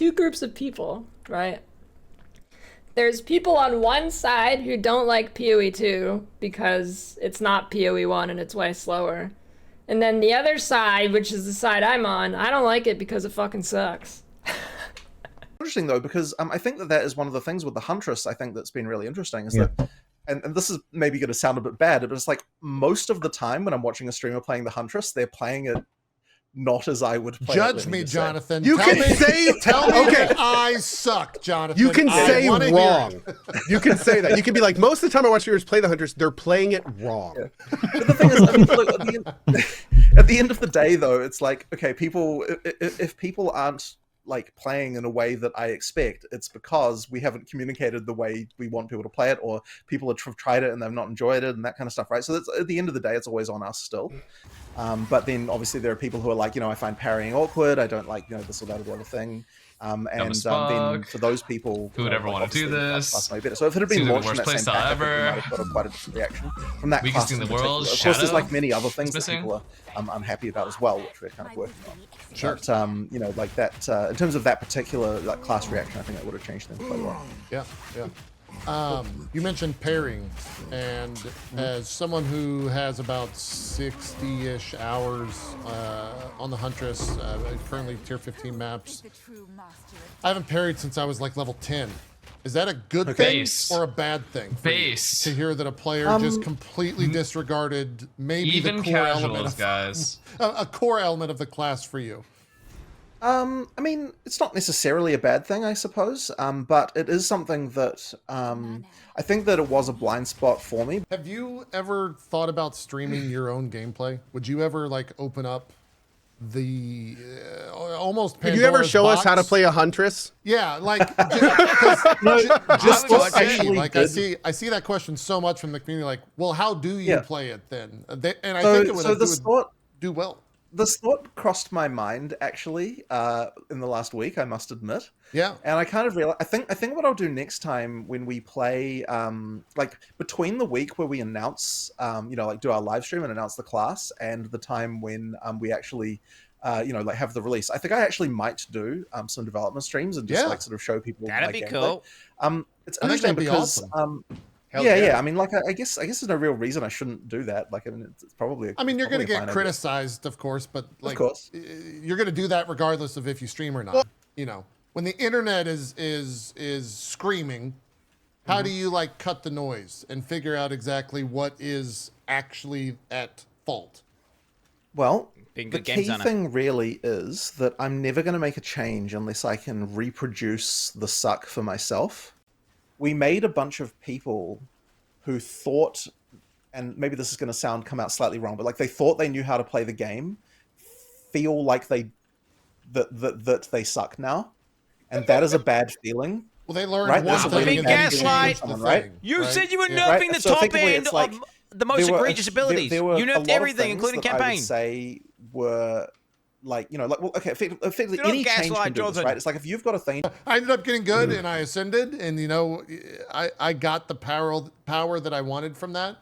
two groups of people, right? There's people on one side who don't like PoE2 because it's not PoE1 and it's way slower. And then the other side, which is the side I'm on, I don't like it because it fucking sucks. Interesting though, because I think that is one of the things with the Huntress, I think that's been really interesting, is that, and this is maybe going to sound a bit bad, but it's like most of the time when I'm watching a streamer playing the Huntress, they're playing it not as I would play. Judge me, Jonathan. You can say, tell me that I suck, Jonathan. You can say wrong. You can say that. You can be like, most of the time I watch viewers play the Hunters, they're playing it wrong. Yeah. But the thing is, I mean, look, at the end of the day, though, it's like, okay, people, if people aren't like playing in a way that I expect, it's because we haven't communicated the way we want people to play it, or people have tried it and they've not enjoyed it and that kind of stuff, right? So that's, at the end of the day, it's always on us still. But then obviously there are people who are like, I find parrying awkward, I don't like, this or that or the other thing. And then for those people, who would ever want to do this? Better. So if it had been launched in that same pack, ever. I might have got quite a different reaction from that class. In the world. Of course, there's like many other things that people are unhappy about as well, which we're kind of working on. Sure. But, like that, in terms of that particular like class reaction, I think that would have changed things quite a lot. Yeah, yeah. You mentioned parrying, and as someone who has about 60-ish hours on the Huntress, currently tier 15 maps, I haven't parried since I was like level 10. Is that a good thing or a bad thing? To hear that a player just completely disregarded maybe even the core element of, guys. a core element of the class for you. I mean, it's not necessarily a bad thing, I suppose, but it is something that I think that it was a blind spot for me. Have you ever thought about streaming your own gameplay? Would you ever like open up the almost Pandora's Could you ever show box? us how to play a Huntress? Yeah, like just to see, like I see that question so much from the community. Like, well, how do you play it then? And I think it would do well. This thought crossed my mind actually in the last week, I must admit. Yeah. And I kind of realized, I think what I'll do next time when we play, like between the week where we announce, like do our live stream and announce the class, and the time when we actually, like have the release, I think I actually might do some development streams and just like sort of show people. That'd be cool. It's interesting because. Awesome. Yeah. I mean, like, I guess there's no real reason I shouldn't do that. Like, I mean, it's probably. I mean, you're going to get criticized, of course, but like, you're going to do that regardless of if you stream or not. Well, when the internet is screaming, how do you like cut the noise and figure out exactly what is actually at fault? Well, the key thing really is that I'm never going to make a change unless I can reproduce the suck for myself. We made a bunch of people who thought, and maybe this is going to come out slightly wrong, but like they thought they knew how to play the game, feel like that they suck now, and that is a bad feeling. Well, they learned one thing. Gaslight. Right? You said you were nerfing the top end of the most egregious abilities. You nerfed everything, including campaign. I would say were. Well, okay, effectively any change can do this, right? It's like if you've got a thing. I ended up getting good and I ascended, and I got the power that I wanted from that.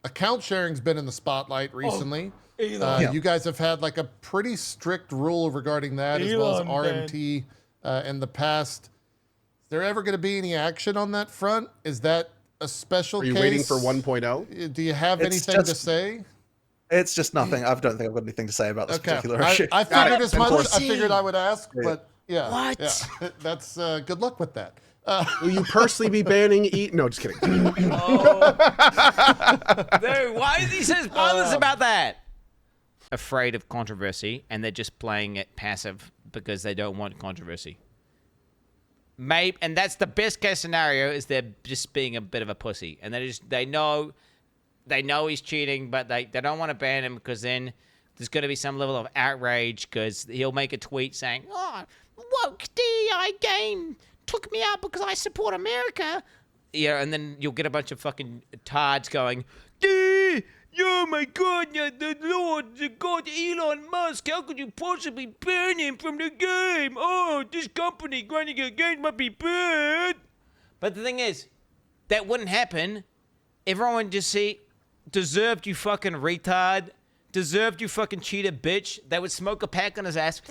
Account sharing's been in the spotlight recently. You guys have had like a pretty strict rule regarding that, as well as RMT in the past. Is there ever going to be any action on that front? Is that a special case? Are you waiting for 1.0? Do you have anything to say? It's just nothing. I don't think I've got anything to say about this particular issue. I figured as much. I figured I would ask, but yeah. What? Yeah. That's good luck with that. Will you personally be banning No, just kidding. No, why is he so spoilers about that? Afraid of controversy, and they're just playing it passive because they don't want controversy. Maybe, and that's the best case scenario, is they're just being a bit of a pussy, and they know he's cheating, but they don't want to ban him because then there's going to be some level of outrage because he'll make a tweet saying, "Oh, woke DEI game took me out because I support America." Yeah, and then you'll get a bunch of fucking tards going, "Duh, oh my God, the Lord, the God Elon Musk, how could you possibly ban him from the game? Oh, this company grinding a game must be bad." But the thing is, that wouldn't happen. Everyone would just see, deserved, you fucking retard. Deserved, you fucking cheater bitch. They would smoke a pack on his ass.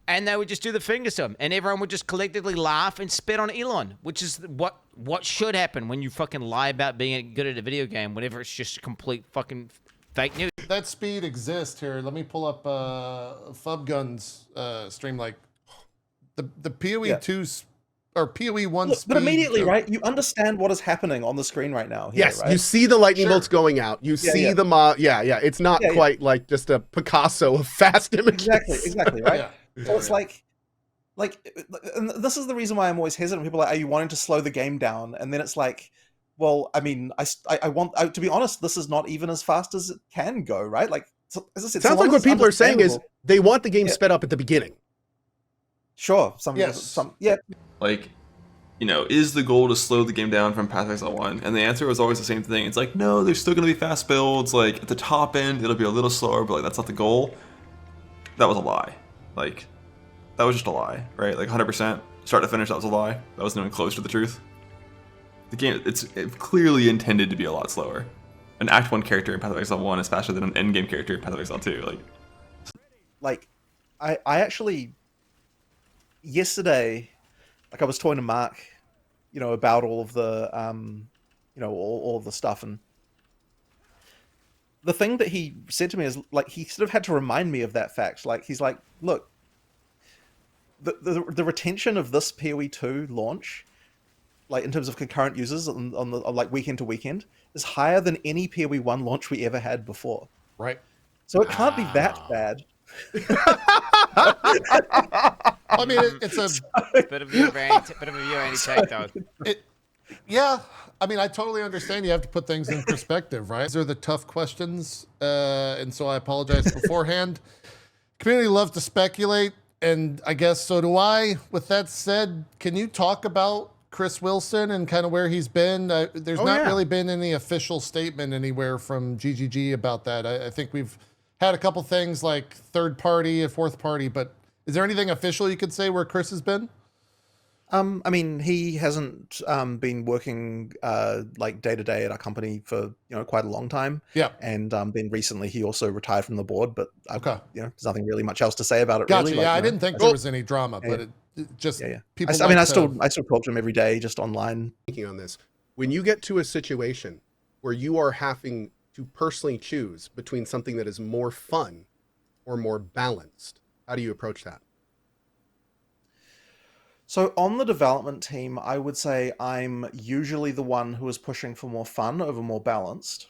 And they would just do the fingers to him. And everyone would just collectively laugh and spit on Elon. Which is what should happen when you fucking lie about being good at a video game whenever it's just complete fucking fake news. That speed exists here. Let me pull up FubGun's stream. Like, the POE2 or POE1 Look, speed. but immediately, right? You understand what is happening on the screen right now. Here, Yes, right? you see the lightning bolts going out. You see the yeah. It's not quite like just a Picasso of fast images. Exactly, right? Yeah. So it's like, and this is the reason why I'm always hesitant. People are like, "Are you wanting to slow the game down?" And then it's like, well, I mean, I want to be honest. This is not even as fast as it can go, right? Like, as I said, Sounds like what people are saying is they want the game sped up at the beginning. Sure, yeah. Like, you know, is the goal to slow the game down from Path of Exile 1? And the answer was always the same thing. It's like, no, there's still going to be fast builds. Like, at the top end, it'll be a little slower, but like that's not the goal. That was a lie. Like, that was just a lie, right? Like, 100%, start to finish, that was a lie. That wasn't even close to the truth. The game, it's clearly intended to be a lot slower. An Act 1 character in Path of Exile 1 is faster than an endgame character in Path of Exile 2. Like, I actually, yesterday, like I was talking to Mark, you know, about all of the, you know, all of the stuff, and the thing that he said to me is, like, he sort of had to remind me of that fact. Like, he's like, look, the retention of this PoE2 launch, like in terms of concurrent users on the like weekend to weekend, is higher than any PoE1 launch we ever had before. Right. So it can't be that bad. I mean, it's a bit of your anti-take, though. Yeah, I mean, I totally understand. You have to put things in perspective, right? These are the tough questions, and so I apologize beforehand. Community loves to speculate, and I guess so do I. With that said, can you talk about Chris Wilson and kind of where he's been? There's not really been any official statement anywhere from GGG about that. I think we've had a couple things like third party and fourth party, but is there anything official you could say where Chris has been? I mean, he hasn't been working like day to day at our company for quite a long time. Yeah, and then recently he also retired from the board. But okay, there's nothing really much else to say about it. Gotcha. Really. Yeah, like, I didn't think there was any drama, but it just people. I still talk to him every day, just online. Thinking on this, when you get to a situation where you are having to personally choose between something that is more fun or more balanced, how do you approach that? So on the development team, I would say I'm usually the one who is pushing for more fun over more balanced.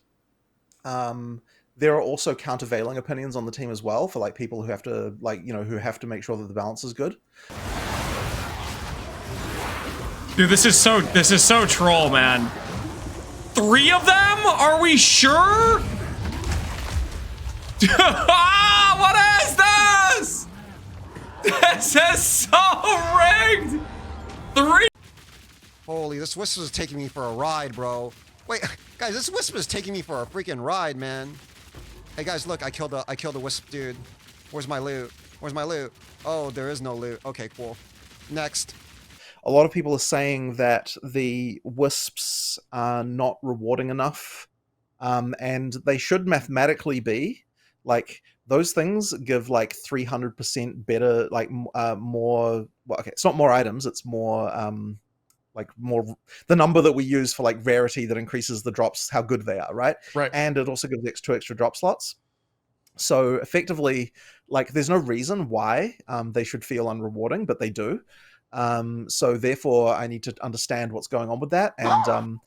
There are also countervailing opinions on the team as well for like people who have to who have to make sure that the balance is good. Dude, this is so troll, man. 3 of them? Are we sure? What is this? This is so rigged! 3. Holy, this Wisp is taking me for a ride, bro. Wait, guys, this Wisp is taking me for a freaking ride, man. Hey guys, look, I killed a Wisp dude. Where's my loot? Where's my loot? Oh, there is no loot. Okay, cool. Next. A lot of people are saying that the Wisps are not rewarding enough, and they should mathematically be. Like, those things give like 300% better, like more. Well, okay, it's not more items; it's more, like more the number that we use for like rarity that increases the drops, how good they are, right? Right. And it also gives 2 extra drop slots. So effectively, like, there's no reason why they should feel unrewarding, but they do. So therefore, I need to understand what's going on with that, and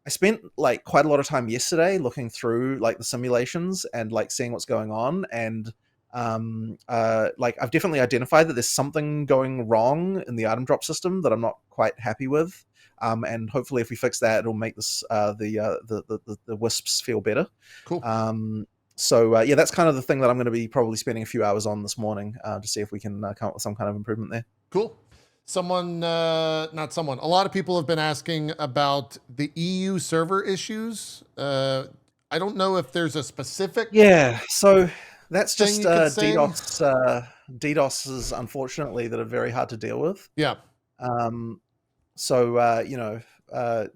I spent like quite a lot of time yesterday looking through like the simulations and like seeing what's going on, and like I've definitely identified that there's something going wrong in the item drop system that I'm not quite happy with, and hopefully if we fix that, it'll make this the Wisps feel better. Cool. So yeah, that's kind of the thing that I'm going to be probably spending a few hours on this morning to see if we can come up with some kind of improvement there. Cool. A lot of people have been asking about the EU server issues. I don't know if there's a specific. Yeah, so that's thing just you could say? DDoSes, unfortunately, that are very hard to deal with. Yeah.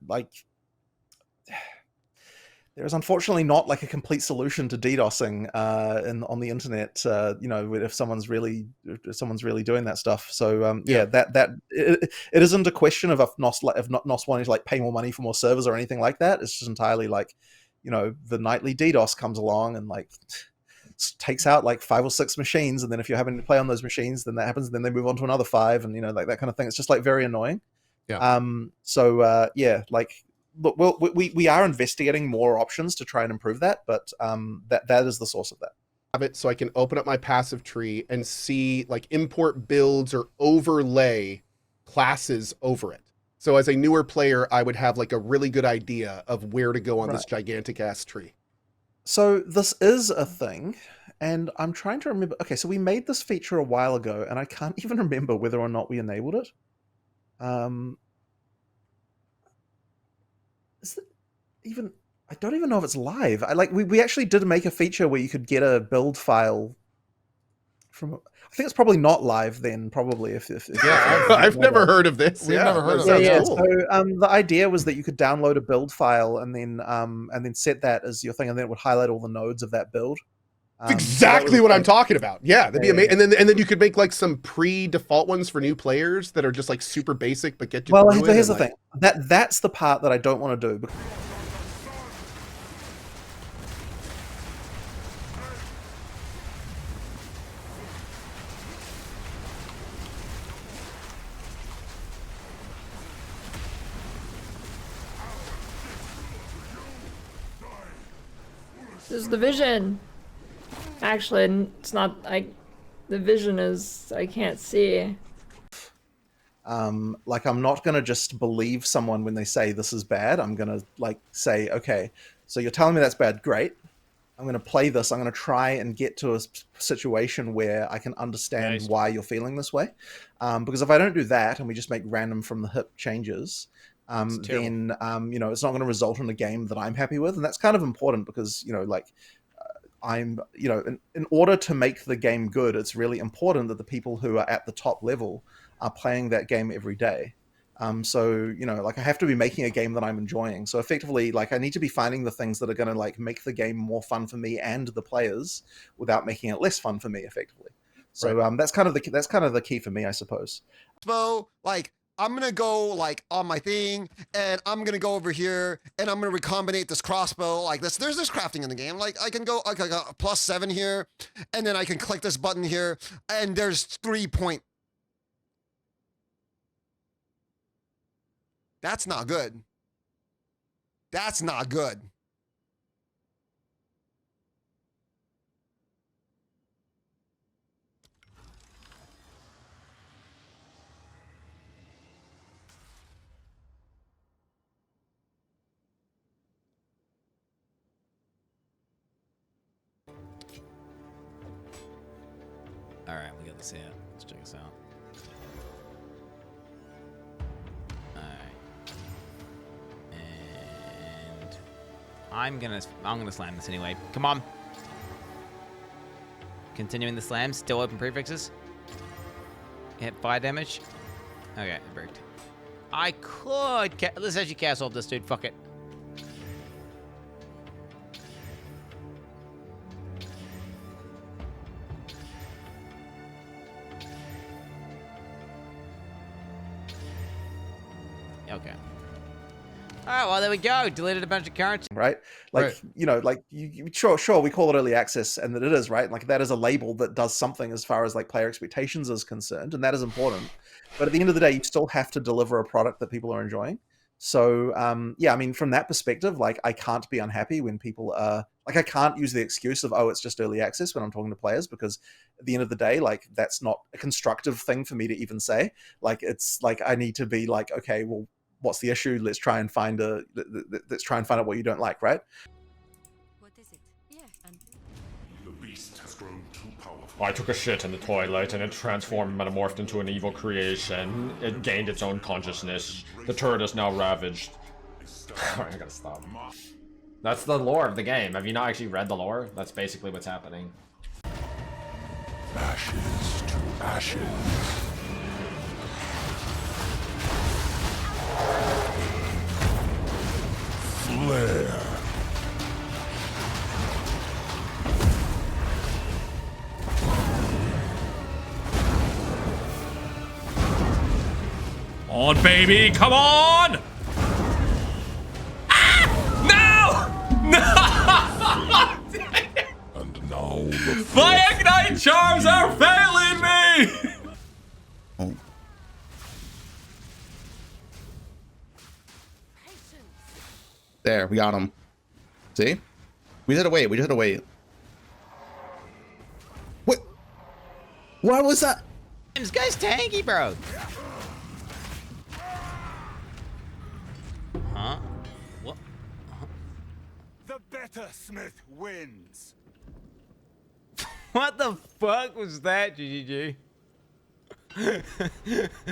Like there's unfortunately not like a complete solution to DDoSing on the internet. If someone's really doing that stuff. So it isn't a question of NOS wanting to like pay more money for more servers or anything like that. It's just entirely like, the nightly DDoS comes along and like takes out like 5 or 6 machines, and then if you're having to play on those machines, then that happens, and then they move on to another 5, and like that kind of thing. It's just like very annoying. Yeah. Look, we are investigating more options to try and improve that, but that is the source of that. Have it so I can open up my passive tree and see like import builds or overlay classes over it. So as a newer player, I would have like a really good idea of where to go on this gigantic ass tree. So this is a thing, and I'm trying to remember. Okay, so we made this feature a while ago, and I can't even remember whether or not we enabled it. Is it even? I don't even know if it's live. We actually did make a feature where you could get a build file from. I think it's probably not live then. Probably if I've never heard of this. We've never heard of that. that. Yeah. Cool. So the idea was that you could download a build file and then set that as your thing, and then it would highlight all the nodes of that build. That's exactly what I'm talking about. Yeah, that'd be amazing. And then you could make like some pre-default ones for new players that are just like super basic but get you. Well, here's the thing. That's the part that I don't want to do. This is the vision. Actually, it's not. The vision is. I can't see. I'm not gonna just believe someone when they say this is bad. I'm gonna say, okay, so you're telling me that's bad. Great. I'm gonna play this. I'm gonna try and get to a situation where I can understand why you're feeling this way. Because if I don't do that and we just make random from the hip changes, then it's not going to result in a game that I'm happy with, and that's kind of important because in order to make the game good, it's really important that the people who are at the top level are playing that game every day. I have to be making a game that I'm enjoying. So effectively, I need to be finding the things that are going to make the game more fun for me and the players without making it less fun for me. Effectively, so that's kind of the key for me, I suppose. So I'm gonna go on my thing, and I'm gonna go over here, and I'm gonna recombinate this crossbow like this. There's this crafting in the game. I can go I got +7 here, and then I can click this button here, and there's 3 point. That's not good. That's not good. All right, we got this out. Let's check this out. All right, and I'm gonna slam this anyway. Come on. Continuing the slam. Still open prefixes. Hit fire damage. Okay, it broke. I could. Let's actually castle this dude. Fuck it. Okay. All right, well, there we go. Deleted a bunch of currency. Right? Sure, we call it early access, and that it is, right? That is a label that does something as far as player expectations is concerned, and that is important. But at the end of the day, you still have to deliver a product that people are enjoying. So, from that perspective, I can't be unhappy when people are, I can't use the excuse of, oh, it's just early access when I'm talking to players, because at the end of the day, that's not a constructive thing for me to even say. I need to be okay, well, what's the issue? Let's try and find out what you don't like, right? What is it? Yeah, The beast has grown too powerful. I took a shit in the toilet and it transformed, metamorphed into an evil creation. It gained its own consciousness. The turret is now ravaged. Alright, I gotta stop. That's the lore of the game. Have you not actually read the lore? That's basically what's happening. Ashes to ashes. Flare. On, baby, come on! Ah! No! And now the My Ignite charms are failing me! Oh. There, we got him. See? We just had to wait. We just had to wait. What? What was that? This guy's tanky, bro. Huh? What? The better smith wins. What the fuck was that, GGG?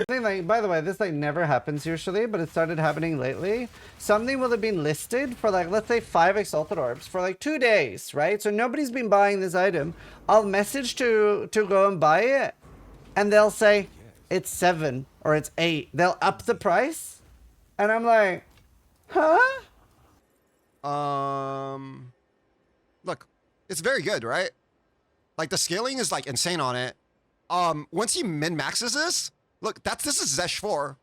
Like, by the way, this like never happens usually, but it started happening lately. Something will have been listed for like, let's say 5 exalted orbs for like 2 days, right? So nobody's been buying this item. I'll message to go and buy it, and they'll say it's 7 or it's 8. They'll up the price, and I'm like, huh? Look, it's very good, right? Like the scaling is like insane on it. Once he min-maxes this, look, this is Zesh 4.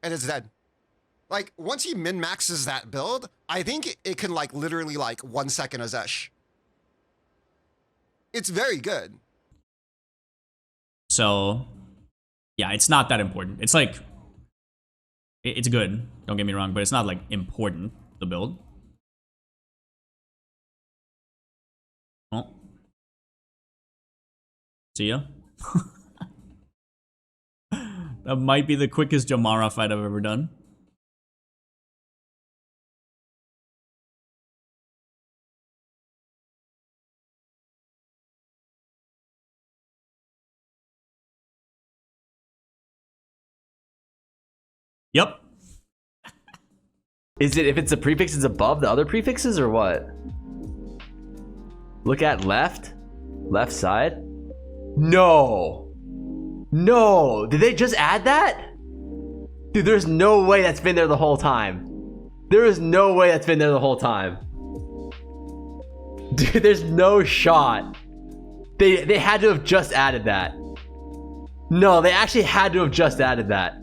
And it's dead. Like, once he min-maxes that build, I think it can like literally like 1 second a Zesh. It's very good. So, yeah, it's not that important. It's like, it's good, don't get me wrong, but it's not like important, the build. Well, see ya. That might be the quickest Jamara fight I've ever done. Yep. Is it, if it's a prefix, it's above the other prefixes or what? Look at left side. No, did they just add that? Dude, there's no way that's been there the whole time. There is no way that's been there the whole time. Dude, there's no shot. They had to have just added that. No, they actually had to have just added that.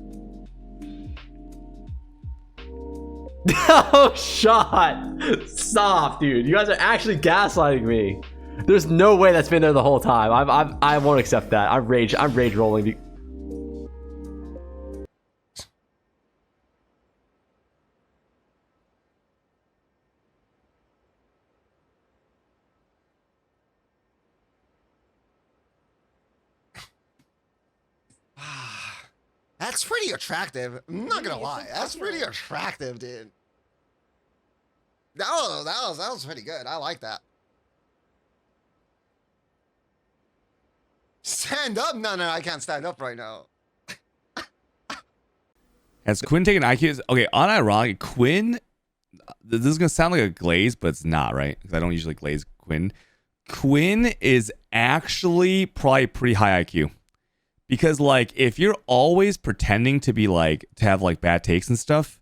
No shot. Stop, dude. You guys are actually gaslighting me. There's no way that's been there the whole time. I won't accept that. I'm rage rolling. That's pretty attractive. I'm not gonna lie. That's pretty attractive, dude. That was pretty good. I like that. Stand up? No, I can't stand up right now. Has Quinn taken IQ? Okay, unironic, Quinn, this is gonna sound like a glaze, but it's not, right? Because I don't usually glaze Quinn. Quinn is actually probably pretty high IQ. Because like if you're always pretending to be like to have like bad takes and stuff,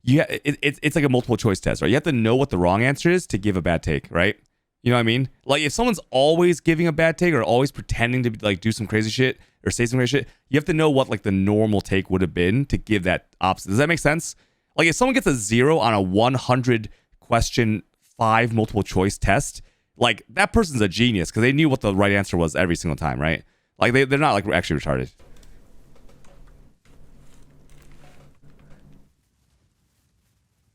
it's like a multiple choice test, right? You have to know what the wrong answer is to give a bad take, right? You know what I mean? Like if someone's always giving a bad take or always pretending to like do some crazy shit or say some crazy shit, you have to know what like the normal take would have been to give that opposite. Does that make sense? Like if someone gets a 0 on a 100 question 5 multiple choice test, like that person's a genius because they knew what the right answer was every single time, right? Like they're not like actually retarded.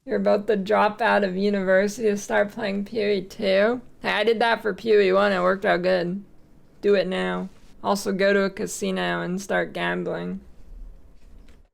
You're about to drop out of university to start playing PoE2? Hey, I did that for PoE1, it worked out good. Do it now. Also go to a casino and start gambling.